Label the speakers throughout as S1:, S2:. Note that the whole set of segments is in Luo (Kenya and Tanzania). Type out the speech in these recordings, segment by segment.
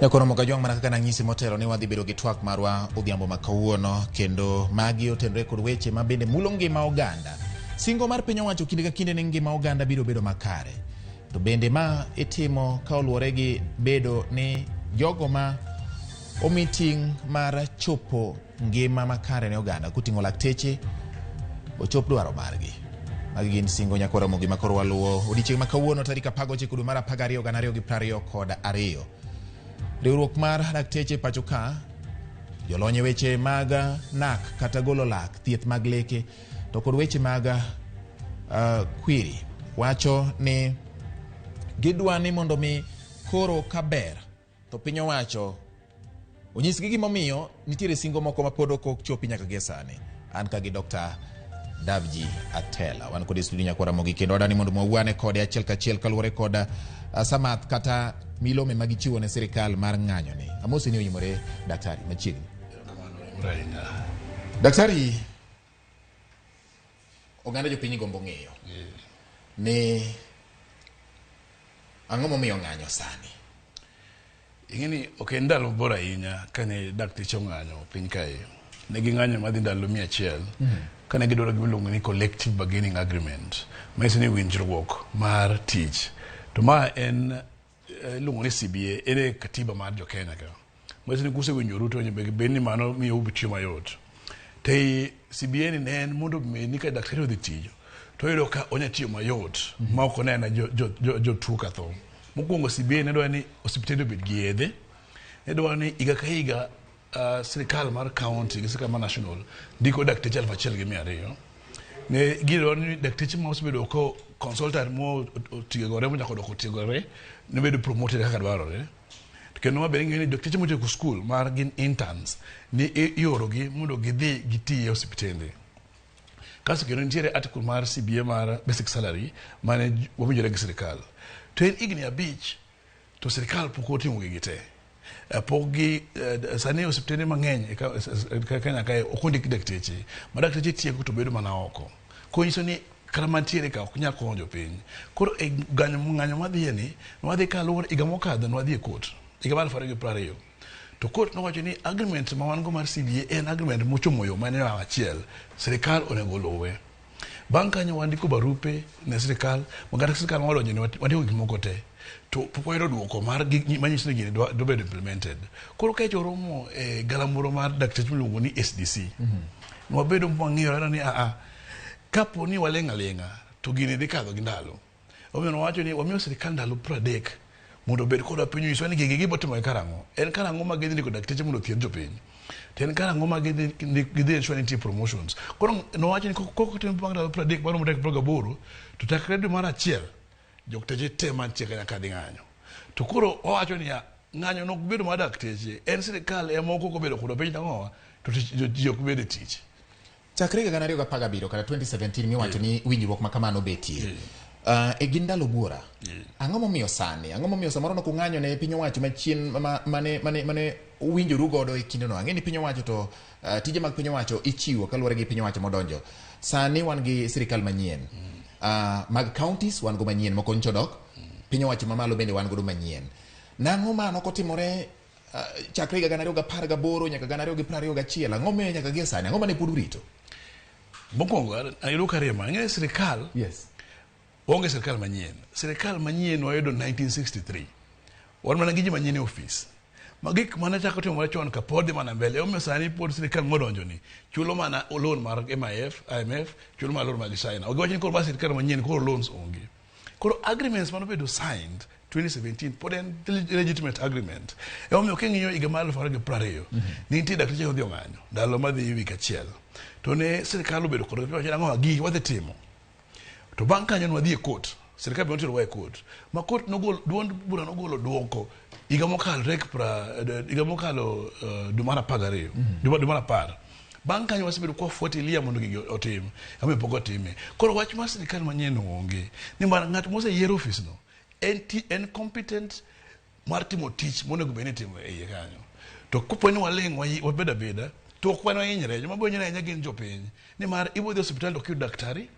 S1: Nyakoro mokajwang mana kaka nanyisi motelo ni wadhi bedo gi twak marwa odhiambo makawuono kendo magi otenore kod weche ma bende mulo ngima oganda. Singo mar piny owacho kinde ka kinde ni ngima oganda biro bedo makare. To bende ma itimo ka oluwore gi bedo ni jogo ma omiting mar chopo ngima makare ne oganda kuting'o lakteche ochop dwaro margi. Magi gin singo nyakoro Ramogi makoro waluwo odiochieng' makawuono tarik 19 dwe mar 12 2022. Riwruok mar lakteche pacho ka jolony weche mag nak kata golo lak, thieth mag leke to kod weche mag kwiri wacho ni gidwa ni mondo mi koro kaber to piny owacho onyisgi gimomiyo nitiere singo moko ma pod ok chopi nyaka gi sani. An ka gi Dr. Davji Atella wan kod studio nyakoro Ramogi kendo adani mondo mwawane kode achiel kachiel kaluwore kod samath kata milome magichiwo ne sirikal mar ng'anyo ni. Amosi ni oyimore daktari machiegni. Daktari, oganda jopiny gombo ng'eyo ni ang'o momiyo ng'anyo sani?
S2: Ing'eni ok en ndalo bora ahinya kane dakteche ong'anyo piny kae. Ne ging'anyo madhi ndalo 100 kane gidwaro gimiluongo ni collective bargaining agreement, manyiso ni winjruok mar tich. To ma en iluongo ni CBA, ene katiba mar jo Kenya ka. Manyiso ni kusewinjoru to bed ni mano miyo ubitiyo mayot. Te CBA ni ne en mondo ni ka daktari odhi tiyo to yudo ka onya tiyo mayot ma ok onena jo tuo ka tho. Mokwongo CBA ne dwa ni osiptende obed gi yedhe, ne dwa ni higa ka higa sirikal mar county gi sirikal mar national ndiko dakteche 1,200. Ne gidwa ni dakteche ma osebedo ko consultant mo otiegore mo nyaka dok otiegore ne bedo promoted kaka dwarore. Kendo maber ng'eyo ni dakteche motieko school mar gin interns ni iorogi mondo gidhi gitiye osiptende. Kaso kendo nitiere article mar CBA mar basic salary mane wawinjore gi sirikal. To en higni 5 to sirikal pok otimo gigi te. Pogi sani osiptende mang'eny Kenya kae ok ondik dakteche. Ma dakteche tiego to bedo mana oko. Konyiso ni kara mantiere ka ok nyal konyo piny. Koro e ng'anyo madhiye ni wadhi kaluwore higa mokadho nwadhi e court. Higa mar 2020. To court nowacho ni agreement ma wan go mar CBA en agreement mochomo yo mane achiel. Sirikal onego luwe. Bang' kanyo wandiko barupe ne sirikal, magara sirikal modonjo ni wandiko gik moko te. To pok wayudo duoko mar manyiso ni gini do bedo implemented. Koro ka joromo galamoro mar dakteche miluongo ni SDC. Wabedo mwang'eyo ni kapo ni walenga to gini dhi kadho gi ndalo. Omiyo wacho ni wamiyo sirikal ndalo 30 mondo bed kod piny nyiso ni gigi gibotimo karang'o. En karang'o ma gidhi ndiko dakteche mondo thiedh jopiny. To en karang'o ma gidhi nitie promotions. Koro nowacho ni kok timo bang' ndalo 30 baro mondo 18 to takre dwe mar 1 jokteche te mantie Kenya ka dhi ng'anyo. To koro owacho ni ng'anyo nok bedo mar dakteche, en sirikal moko kobedo kod piny d'ang'owa to ji ok bed e tich.
S1: Chakre 2017 kata 2017 miwacho ni winjruok ma kamano betie. E gin ndalo buora. Ang'o momiyo sani? Ang'o momiyo samoro no kung'anyo ne piny owacho machien mane winjoru godo e kindeno? Ang'e ni piny owacho to tije mag piny owacho ichiwo kaluwore gi piny owacho modonjo. Sani wan gi sirikal manyien. Mag counties wan go manyien moko ncho dok. Piny owacho mamalo bende wan go manyien. Nang'o mano kotimore chakre 2018 nyaka 2021? Ang'o momiyo nyaka gi sani? Ang'o mane pod urito?
S2: Mokwongo ayudo kariema ng'e sirikal.
S1: Yes.
S2: Onge sirikal manyien. Sirikal manyien wayudo 1963. Wan mana gi ji manyien e ofis. Magik mana chako timo mar chon ka pod mana mbele. Omiyo sani pod sirikal modonjo ni chulo mana loan mar IMF, chulo mana loan mag China. Ogiwacho ni koro ba sirikal manyien koro loans onge. Koro agreements mano bedo signed 2017 pod en legitimate agreement. Omiyo king'iyo higa mar 2020 nitie dakteche odhi ong'anyo ndalo madhi wik achiel. To ne sirikal obedo kod wacho ang'o gigi wadhi timo. To bang' kanyo wadhi e court. Sirikal bende otero wa e court. Ma court duond bura nogolo duoko higa mokalo dwe mar 12. Dwe mar 10. Bang' kanyo wasebedo kwa fuatilia mondo gigi otim. Ame pok otime. Koro wach mar sirikal manyien onge. Ni mar ng'at moseyier office no en competent mar timo tich monego bed ni timo e iye kanyo. To kopo ni waling' wabeda to ok wan hinyre. Joma bo nyina gin jopiny. Ni mar ibodhi hospital ok yud daktari,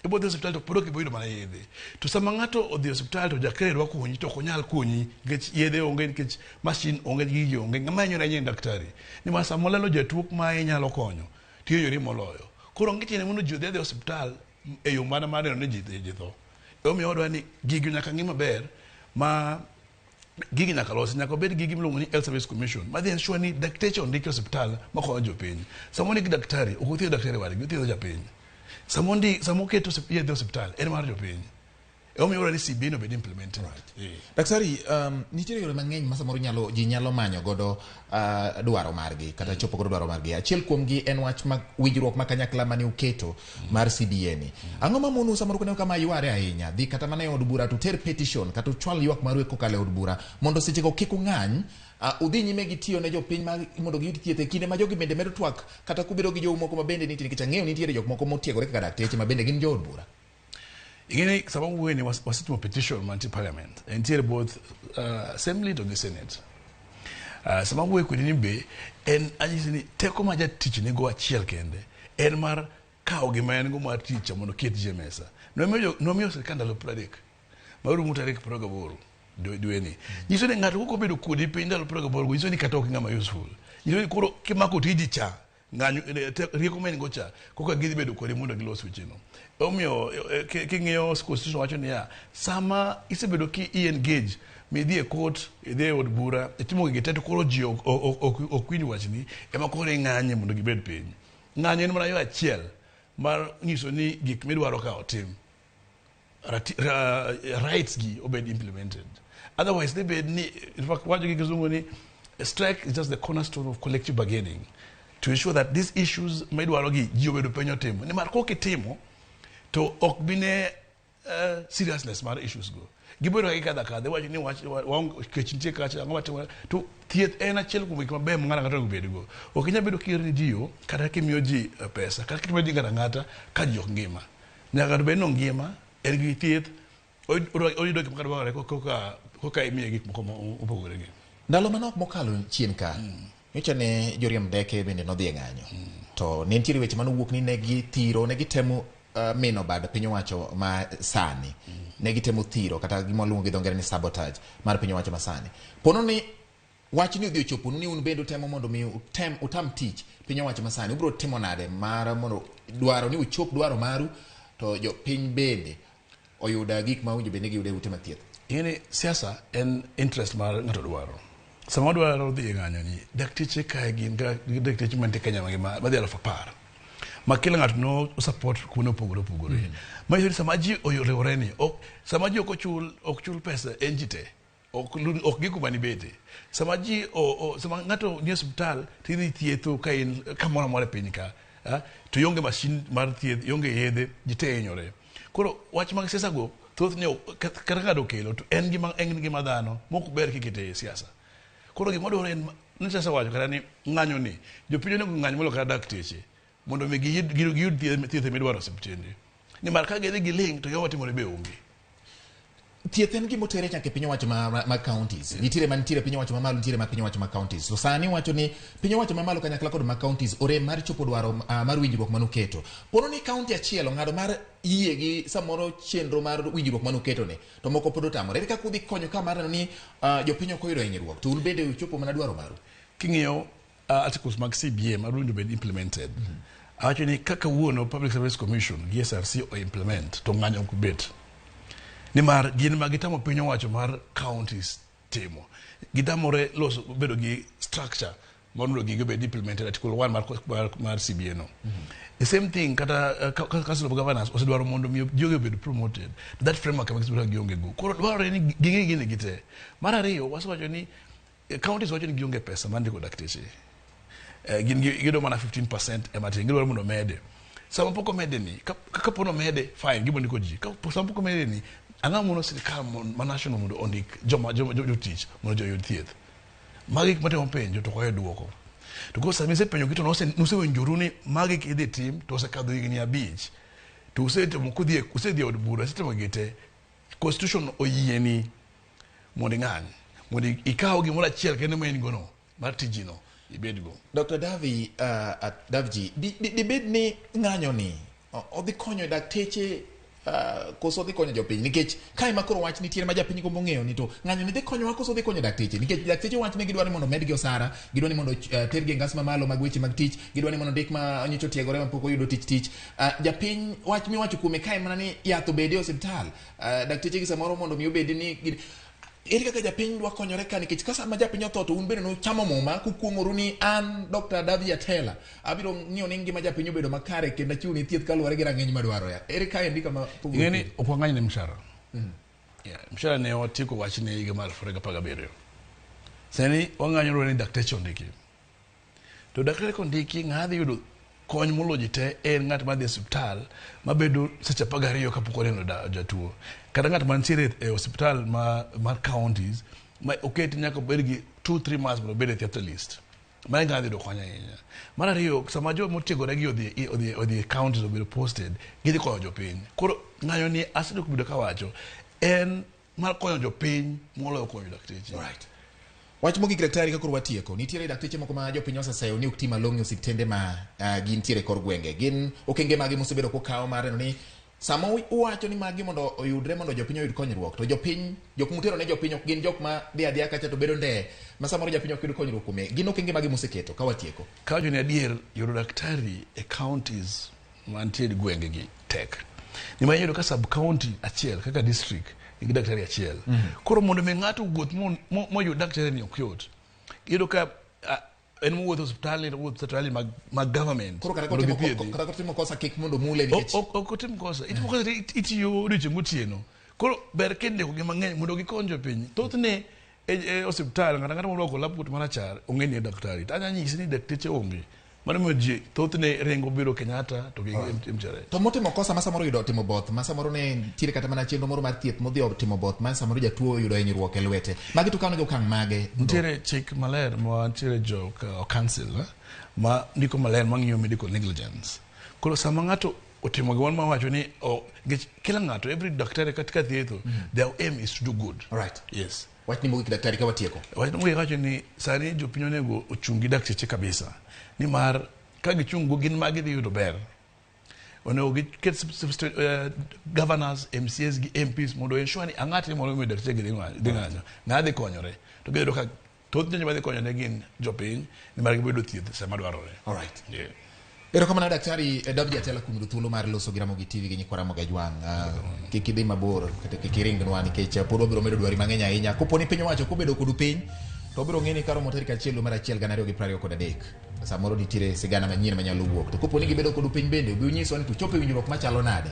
S2: ibo dhi hospital to podo kibo yudo mana yedhe to sama ng'ato odhi hospital to jakere dwa konyi to konyal konyi nikech yedhe onge nikech machine onge gigi onge ng'ama nyo na daktari ni ma sama lalo jatuo ma inyalo konyo tiyo yori moloyo koro ng'itine mondo ji odhi hospital e yo mana mar ne ji tho omiyo odwa ni gigi nyaka ng'i maber ma gigi nyaka losi nyaka bed gigi miluongo ni Health Service Commission ma dhi ensure ni dakteche ondiki hospital ma konyo jopiny sama ondiki daktari ok othiedho daktari wadgi othiedho japiny samo keto yedhe hospital en mar jopiny omiyo ora ni CBA no bed implemented
S1: daktari nitiere yore mang'eny ma samoro ji nyalo manyo godo dwaro margi kata chopo godo dwaro margi achiel kuomgi en wach mag winjruok ma kanyakla mane uketo mar CBA ni ang'o ma monu samoro kone kama yware ahinya dhi kata mana e od bura to ter petition kata chwal ywak maru kokalo e od bura mondo sechego kik ung'any udhi nyime gi tiyo ne jopiny mondo giyud thieth e kinde ma jogi bende medo twak kata kubedo gi jomoko ma bende nitie nikech ang'eyo nitiere jok moko motiegore kaka dakteche ma bende gin jo od bura
S2: ingine sababu weni wasitimo petition manti parliament entiere both assembly to the senate sababu we kudini be en anyisi ni teko ma jatich ne go achiel kende en mar kawo gima en go mar tich mondo ket je mesa nomiyo sirkal ndalo 30 marumo tarik 28 dweni nyiso ni ng'ato koko bedo kodi piny ndalo 28 nyiso ni kata ok ng'ama useful nyiso ni koro kimako tiji cha ng'anyo rieko men go cha koko gidhi bedo kodi mondo gilos wecheno omiyo king'iyo constitution wacho ni sama isebedo ki engage midhi e court idhi e od bura itimo gige teto koro ji ok winj wachni ema koro ing'anye mondo gibed piny ng'anyo en mana yo achiel mar nyiso ni gik midwaro ka otim rights gi obed implemented otherwise they bed ni in fact wacho gi kizungu ni strike is just the cornerstone of collective bargaining to ensure that these issues midwaro gi ji obedo piny otimo ni mar kokitimo to ok bine seriousness mar issues go gibedo ga kadha wacho ni kech nitie kacha ng'ama timo to thieth en achiel kuom gik maber ng'ato ng'ato bedo go ok inyal bedo kirni jiyo kata kimiyo ji pesa kata kitimo ji ng'ata ka ji ok ngima nyaka bed no ngima en gi thieth oyudo gik makadware koka imiye gik moko mopogore gi
S1: ndalo manok mokalo chien ka nyocha ne joriemb ndeke bende nodhi e ng'anyo to ne nitiere weche manowuok ni ne gitemo mino bad piny owacho ma sani ne gitemo thiro kata gima luongo gi dho ngere ni sabotage mar piny owacho ma sani pono ni wach ni odhi ochopo ni un bende utemo mondo mi utam tich piny owacho ma sani ubro timo nade mar mondo dwaro ni uchop dwaro maru to jo piny bende oyuda gik ma unjo bende giyude ute mathieth
S2: ing'eni siasa en interest mar ng'ato dwaro sama dwaro dhi e ng'anyo ni dakteche kae gin dakteche mantie Kenya mangima madhi 10,000 ma kila ng'ato no support kuno opogore ma yori sama ji oyolewore ni sama ji ok chul pesa en ji te ok giku mani bete sama ji sama ng'ato ni hospital tidhi thietho ka in kamoro amora piny ka to yonge machine mar thieth yonge yedhe ji te hinyore koro wach mag siasa go thoth ne kata ka dokelo to en gima dhano mok ber kikete siasa koro gima dwaro en ni siasa wacho kata ni ng'anyo ni jopiny onego ng'any molo kata dakteche mondo mi giyud thieth midwaro osiptende ni mar ka gidhi giling to gima timore be onge
S1: thieth en gima otere nyaka piny owacho ma counties nitiere manitiere piny owacho mamalo nitiere ma piny owacho ma counties to sani wacho ni piny owacho mamalo kanyakla kod ma counties orem mar chopo dwaro mar winjruok manuketo pono ni county achiel ng'ado mar yie gi samoro chenro mar winjruok manuketo ne to moko pod otamore kaka udhi konyo ka mar ni jopiny ok oyudo hinyruok to un bende uchopo mana dwaro maru
S2: king'iyo articles mag CBA mar winjo bed implemented awacho ni kaka wuono Public Service Commission GSRC o implement to ng'anyo ok bet ni mar gin ma gitamo piny owacho mar counties timo gitamore loso bedo gi structure mondo gige bed implemented article 1 mar CBA no the same thing kata Council of Governors osedwaro mondo mi joge bed promoted that framework makes bedo gionge go koro dwaro ni gige gine gite mar ariyo wasewacho ni counties wacho ni gionge pesa mandiko dakteche gin gido mana 15% ematin gidwaro mondo mede sama poko mede ni kaka pono mede fine gibo ndiko ji sama poko mede ni ana mono sirikal ma national mondo ondik jotich mondo joyud thieth magi matemo penjo to koyo duoko to ko sami se penjo kito nose wenjoru ni magi kidhi tim to osekadho higni 5 to usetemo kudhi usedhi od bura usetemo gite constitution oyieni mondo ng'any mondo ikaw gimoro achiel kendo main gono mar tijino ibedgo
S1: Dr. Davji di bed ni ng'anyo ni odhi konyo dakteche koso dhi konyo jopiny nikech kae ma koro wach nitiere ma japiny gombo ng'eyo ni to ng'anyo ni dhi konyowa koso dhi konyo dakteche nikech dakteche wach ni gidwa ni mondo medgi osara, gidwa ni mondo tergi ngas mamalo mag weche mag tich, gidwa ni mondo ndik ma nyicho tiegore mapok oyudo tich. Japiny wach miwacho kuome kae mana ni yath obede e osiptal, dakteche gi samoro mondo mi obedi ni ere kaka japiny dwa konyore ka nikech kasa ma japiny otho to un bende no chamo muma kukuongoru ni an Dr. Davji Atella abiro ng'iyo ni ngima japiny obedo makare kendo achiwni thieth kaluwore gi rang'iny madwaro ya. Ere kae ndika ma
S2: ng'eni okwang'any ne mshahara. Mshahara ne watieko wach ne higa mar 2017. Sani wang'anyoro ni dakteche ondiki. To dakteche kondiki ng'adhi yudo kony moloji te en ng'at madhi e osiptal mabedo seche 12 kapok oneno jatuo. Kata ng'at mantiere e osiptal mar counties ma oketi nyaka bed gi 2-3 months mondo bed e theatre list. Ma ng'adhi do konya ahinya. Mar ariyo, sama jo motiegore gi odhi counties obedo posted, gidhi konyo jopiny. Koro ng'ayo ni asedo kubedo kawacho en mar konyo jopiny moloyo konyo dakteche.
S1: Right. Wach mogik daktari ka koro watieko. Nitiere dakteche moko ma jopiny oseseyo ni ok tii malong'o osiptende ma gintiere kor gwenge. Gin okenge magi mosebedo kokawo mar neno ni sama uwacho ni magi mondo oyudre mondo jopiny oyud konyruok to jopiny jok mutero ne jopiny ok gin jok ma dhi adhiya kacha to bedo nde ma samoro jopiny ok yud konyruok kuome. Gin okenge magi moseketo ka watieko.
S2: Ka jo ni adier yudo daktari e counties mantiere gwenge gi tek. Ni ma yudo ka sub county achiel kaka district nigi daktari achiel. Koro mondo me ng'ato wuoth moyud daktari ni ok yot. Yudo ka en wuotho hospitali mag government.
S1: Koro kata kotimo kosa kik mondo mule nikech
S2: ok otim kosa. Itimo kosa itiyo odiochieng' gotieno. Koro ber kende ko mang'eny mondo gikony jopiny. Thothne e osiptal ng'ata morwako laput marachar ong'e ni daktari. Tanya nyisi ni dakteche onge. Mano mo ji thothne rengo biro Kenyatta to gi mchere.
S1: To motimo kosa ma samoro yudo timo both ma samoro ne tire kata mana chenro moro mar thieth modhi timo both ma samoro jatuo yudo hinyruok e lwete. Magi to kano go kang' mage.
S2: Nitiere chik maler ma nitiere jo council ma ndiko maler mang'iyo medical negligence. Koro sama ng'ato otimo gimoro ma wacho ni kila ng'ato every daktari katika thietho their aim is to do good.
S1: All right.
S2: Yes.
S1: Wach ni mogik daktari ka watieko.
S2: Wach ni mogik wacho ni sani jopiny onego ochungi dakteche kabisa. Ni mar ka gichungo gin magi dhi yudo ber. Onego giket governors, MCS gi MPs mondo ensure ni ang'ati mondo mi dakteche gi dhi ng'anyo. Ng'adhi konyore. To giyudo ka thoth joma dhi konyore gin jopiny ni mar gibedo thieth sama dwarore.
S1: All right.
S2: Yeah.
S1: Erokamano daktari Davji Atella kuom thuolo mar loso gi Ramogi TV gi nyikwara Mogajwang'. Kik idhi mabor kata kik iringnwa nikech pod wabiro medo dwari mang'eny ahinya. Koponi piny owacho kobedo kodu piny to biro ng'eni karomo tarik 1/1/2023. Samoro nitiere sigana manyien manyalo wuok. To koponi gibedo kodu piny bende biro nyiso ni to chopo winjruok machalo nade.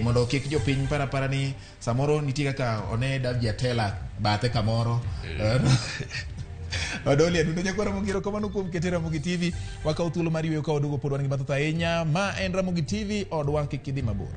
S1: Mondo kik jopiny para ni samoro nitie kaka one Davji Atella bathe kamoro. Odoli adundo nyakwara mogiro kamano kuom kete Ramogi TV wakaw thuolo mar yweyo ka odugo pod wan gi mathoth ahinya ma en Ramogi TV odwa kik idhi mabor.